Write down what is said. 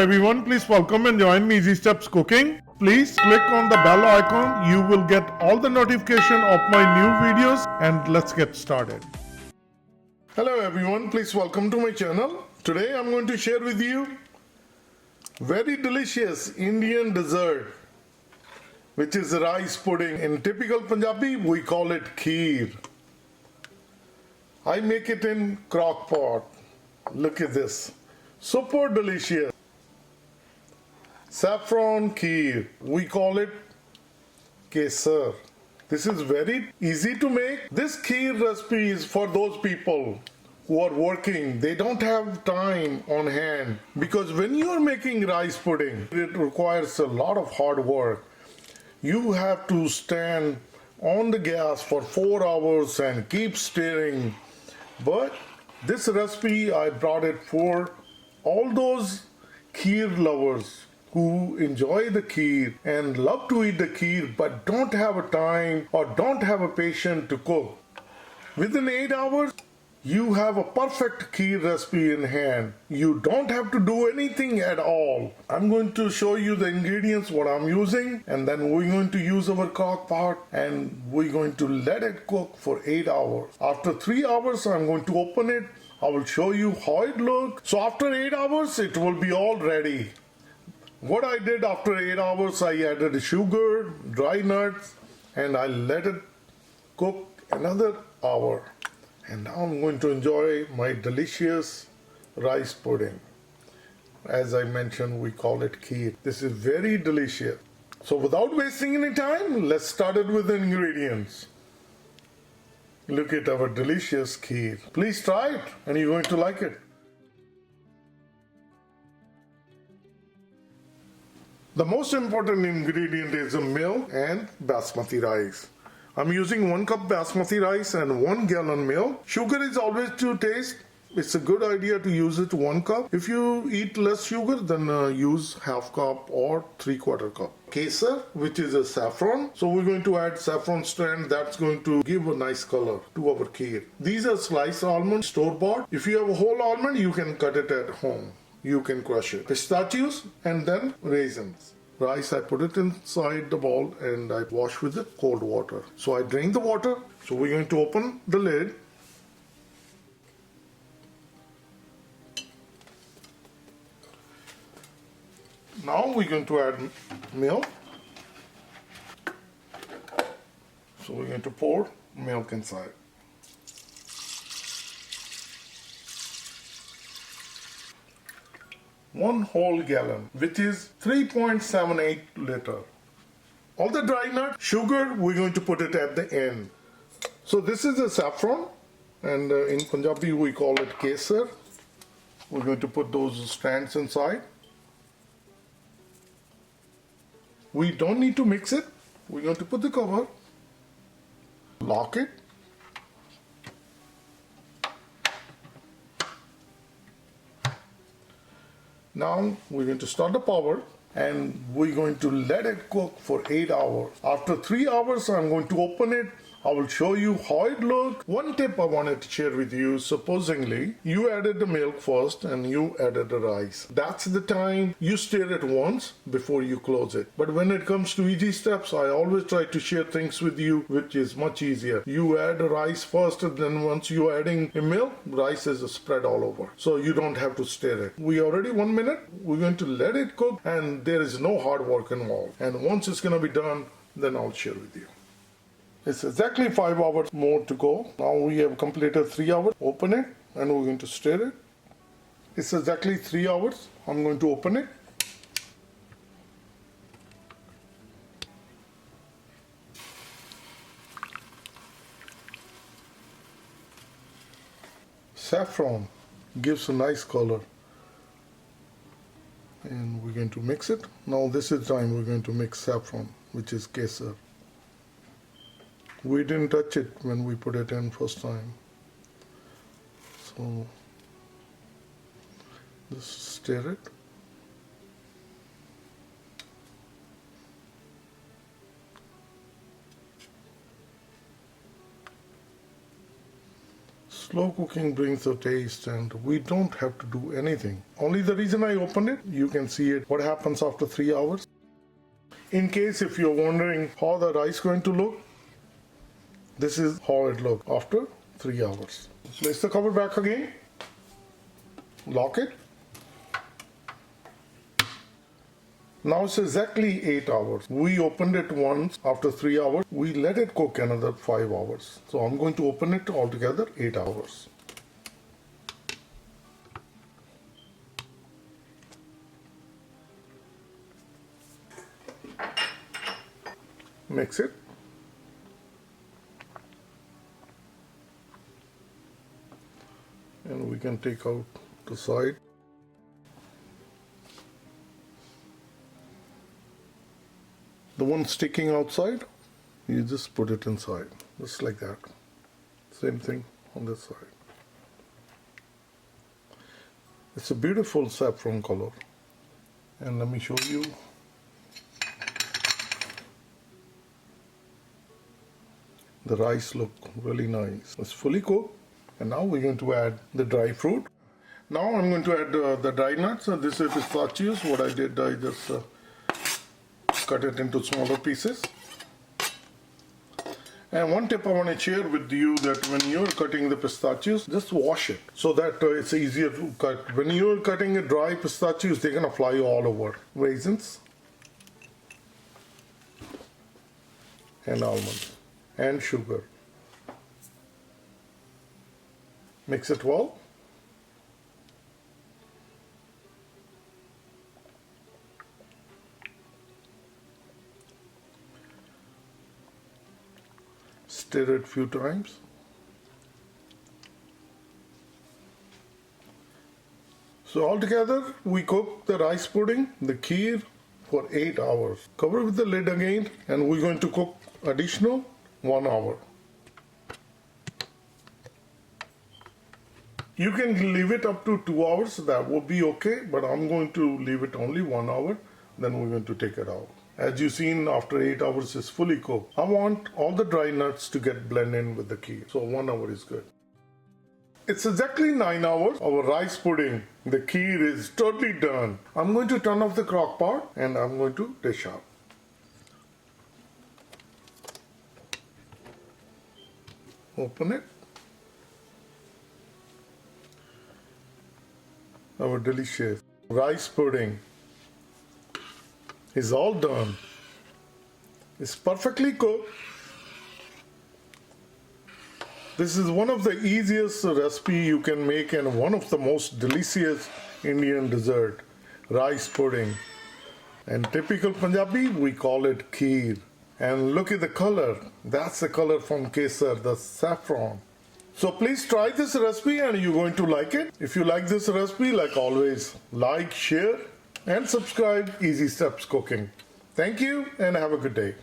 everyone, please welcome and join me Easy Steps Cooking. Please click on the bell icon. You will get all the notification of my new videos, and let's get started. Hello everyone, please welcome to my channel. Today I'm going to share with you very delicious Indian dessert, which is rice pudding. In typical Punjabi we call it kheer. I make it in Crock-Pot. Look at this, super delicious. Saffron kheer, we call it Kesar. This is very easy to make. This kheer recipe is for those people who are working. They don't have time on hand, because when you are making rice pudding, it requires a lot of hard work. You have to stand on the gas for 4 hours and keep stirring. But this recipe, I brought it for all those kheer lovers who enjoy the kheer and love to eat the kheer but don't have a time or don't have a patience to cook. Within 8 hours, you have a perfect kheer recipe in hand. You don't have to do anything at all. I'm going to show you the ingredients, what I'm using, and then we're going to use our crock pot and we're going to let it cook for 8 hours. After 3 hours, I'm going to open it. I will show you how it looks. So after 8 hours, it will be all ready. What I did after 8 hours, I added sugar, dry nuts, and I let it cook another hour. And now I'm going to enjoy my delicious rice pudding. As I mentioned, we call it kheer. This is very delicious. So without wasting any time, let's start it with the ingredients. Look at our delicious kheer. Please try it and you're going to like it. The most important ingredient is the milk and basmati rice. I'm using 1 cup basmati rice and 1 gallon milk. Sugar is always to taste. It's a good idea to use it 1 cup. If you eat less sugar, then use half cup or 3/4 cup. Kesar, which is a saffron. So we're going to add saffron strand. That's going to give a nice color to our kheer. These are sliced almonds, store-bought. If you have a whole almond, you can cut it at home. You can crush it. Pistachios and then raisins. Rice, I put it inside the bowl and I wash with the cold water. So I drain the water. So we're going to open the lid. Now we're going to add milk. So we're going to pour milk inside. One whole gallon, which is 3.78 liter. All the dry nut, sugar, we're going to put it at the end. So this is a saffron, and in Punjabi we call it Kesar. We're going to put those strands inside. We don't need to mix it. We're going to put the cover, lock it. Now we're going to start the power and we're going to let it cook for 8 hours. After 3 hours, I'm going to open it. I will show you how it looks. One tip I wanted to share with you, supposingly you added the milk first and you added the rice. That's the time you stir it once before you close it. But when it comes to easy steps, I always try to share things with you which is much easier. You add the rice first and then once you're adding the milk, rice is spread all over. So you don't have to stir it. We already 1 minute. We're going to let it cook and there is no hard work involved. And once it's going to be done, then I'll share with you. It's exactly 5 hours more to go. Now we have completed 3 hours. Open it and we're going to stir it. It's exactly 3 hours. I'm going to open it. Saffron gives a nice color. And we're going to mix it. Now this is time we're going to mix saffron, which is Kesar. We didn't touch it when we put it in first time. So just stir it. Slow cooking brings the taste and we don't have to do anything. Only the reason I opened it, you can see it, what happens after 3 hours. In case if you're wondering how the rice is going to look, this is how it looks after 3 hours. Place the cover back again, lock it. Now it's exactly 8 hours. We opened it once after 3 hours. We let it cook another 5 hours. So I'm going to open it altogether 8 hours. Mix it. And we can take out the side. The one sticking outside, you just put it inside, just like that. Same thing on this side. It's a beautiful saffron color. And let me show you. The rice look really nice. It's fully cooked. And now we're going to add the dry fruit. Now I'm going to add the dry nuts. This is pistachios. What I did, I just cut it into smaller pieces. And one tip I want to share with you, that when you're cutting the pistachios, just wash it so that it's easier to cut. When you're cutting a dry pistachios, they're going to fly all over. Raisins and almonds and sugar. Mix it well. Stir it a few times. So altogether we cook the rice pudding, the kheer, for 8 hours. Cover with the lid again and we're going to cook additional 1 hour. You can leave it up to 2 hours, that would be okay, but I'm going to leave it only 1 hour, then we're going to take it out. As you've seen, after 8 hours it's fully cooked. I want all the dry nuts to get blended in with the kheer, so 1 hour is good. It's exactly 9 hours. Our rice pudding, the kheer, is totally done. I'm going to turn off the crock pot and I'm going to dish out. Open it. Our delicious rice pudding is all done. It's perfectly cooked. This is one of the easiest recipe you can make and one of the most delicious Indian dessert, rice pudding. And typical Punjabi, we call it kheer. And look at the color. That's the color from Kesar, the saffron. So please try this recipe and you're going to like it. If you like this recipe, like always, like, share and subscribe Easy Steps Cooking. Thank you and have a good day.